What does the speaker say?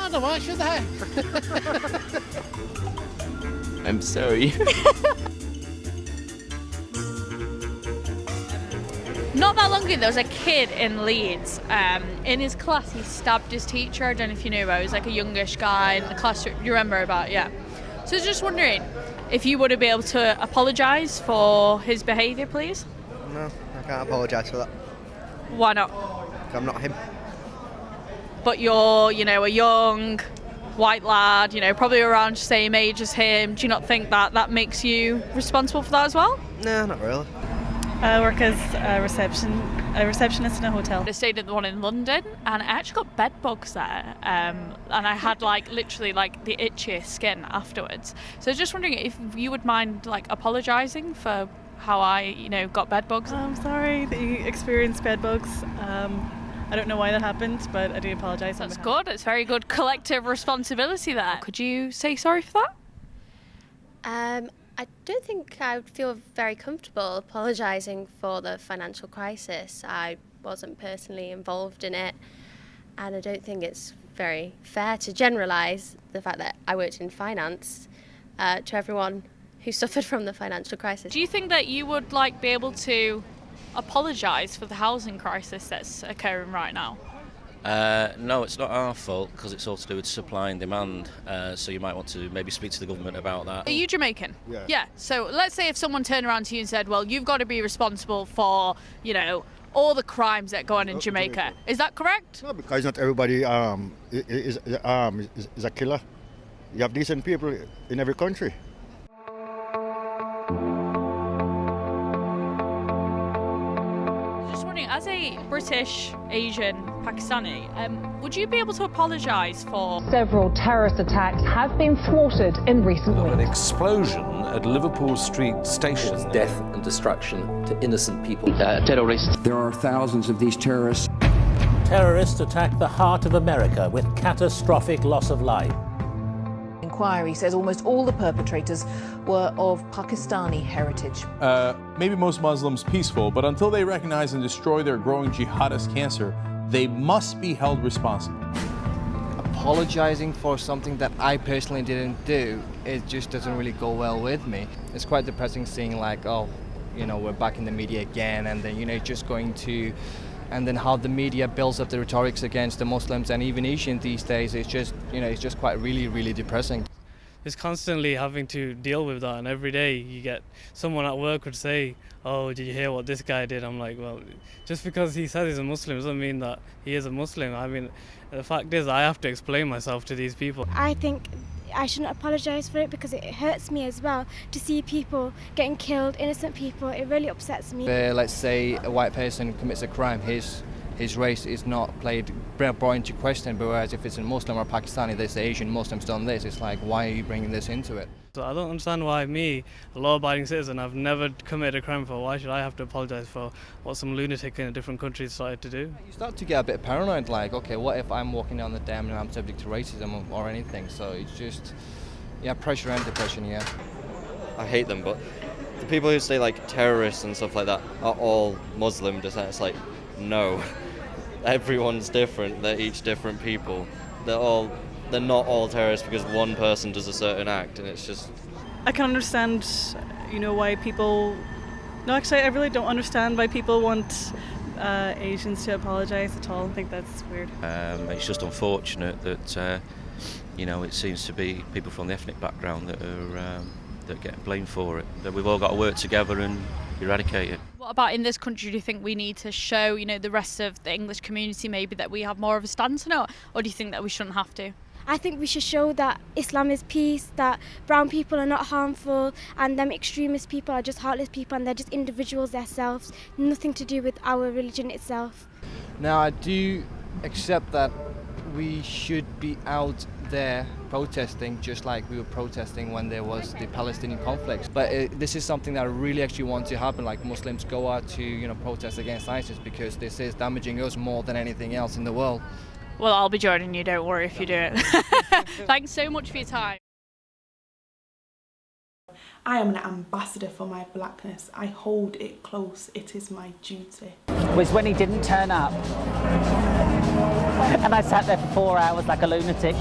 matter, why should I? I'm sorry. Not that long ago, there was a kid in Leeds. In his class, he stabbed his teacher. I don't know if you knew about it. He was like a youngish guy in the class. You remember about it, yeah. So I was just wondering if you would be able to apologise for his behaviour, please? No, I can't apologise for that. Why not? I'm not him. But you're, a young white lad, probably around the same age as him. Do you not think that makes you responsible for that as well? No, not really. I work as a receptionist in a hotel. I stayed at the one in London, and I actually got bed bugs there, and I had literally the itchiest skin afterwards. So I was just wondering if you would mind apologising for how I got bed bugs. I'm sorry that you experienced bed bugs. I don't know why that happened, but I do apologise. That's good. It's very good collective responsibility there. Could you say sorry for that? I don't think I would feel very comfortable apologising for the financial crisis. I wasn't personally involved in it, and I don't think it's very fair to generalise the fact that I worked in finance to everyone who suffered from the financial crisis. Do you think that you would be able to apologise for the housing crisis that's occurring right now? No, it's not our fault because it's all to do with supply and demand. So you might want to maybe speak to the government about that. Are you Jamaican? Yeah. Yeah. So let's say if someone turned around to you and said, well, you've got to be responsible for, all the crimes that go on in Jamaica. Is that correct? No, because not everybody is a killer. You have decent people in every country. As a British, Asian, Pakistani, would you be able to apologise for... Several terrorist attacks have been thwarted in recent weeks. An explosion at Liverpool Street Station. Death and destruction to innocent people. Terrorists. There are thousands of these terrorists. Terrorists attacked the heart of America with catastrophic loss of life. Inquiry says almost all the perpetrators were of Pakistani heritage. Maybe most Muslims peaceful, but until they recognize and destroy their growing jihadist cancer, they must be held responsible. Apologising for something that I personally didn't do, it just doesn't really go well with me. It's quite depressing seeing we're back in the media again, and then it's just going to... And then how the media builds up the rhetorics against the Muslims and even Asians these days, it's just quite really, really depressing. Just constantly having to deal with that, and every day you get someone at work would say, oh, did you hear what this guy did? I'm like, well, just because he says he's a Muslim doesn't mean that he is a Muslim. I mean, the fact is I have to explain myself to these people. I think I shouldn't apologise for it because it hurts me as well to see people getting killed, innocent people. It really upsets me. Let's say a white person commits a crime, his race is not brought into question, but whereas if it's a Muslim or Pakistani, they say Asian Muslims done this, it's like, why are you bringing this into it? So I don't understand why me, a law-abiding citizen, I've never committed a crime for, why should I have to apologise for what some lunatic in a different country decided to do? You start to get a bit paranoid, okay, what if I'm walking down the dam and I'm subject to racism or anything? So it's just, pressure and depression, I hate them, but the people who say terrorists and stuff like that are all Muslim descent. It's no, everyone's different. They're each different people. They're not all terrorists because one person does a certain act, and it's just... I can understand, why people... No, actually, I really don't understand why people want Asians to apologise at all. I think that's weird. It's just unfortunate that, it seems to be people from the ethnic background that are getting blamed for it. That we've all got to work together and eradicate it. What about in this country? Do you think we need to show, the rest of the English community maybe that we have more of a stance on it, or do you think that we shouldn't have to? I think we should show that Islam is peace, that brown people are not harmful, and them extremist people are just heartless people, and they're just individuals themselves, nothing to do with our religion itself. Now, I do accept that we should be out there protesting just like we were protesting when there was the Palestinian conflict. But this is something that I really actually want to happen, Muslims go out to protest against ISIS, because this is damaging us more than anything else in the world. Well, I'll be joining you, don't worry if you do it. Thanks so much for your time. I am an ambassador for my blackness. I hold it close. It is my duty. Was when he didn't turn up. And I sat there for 4 hours like a lunatic.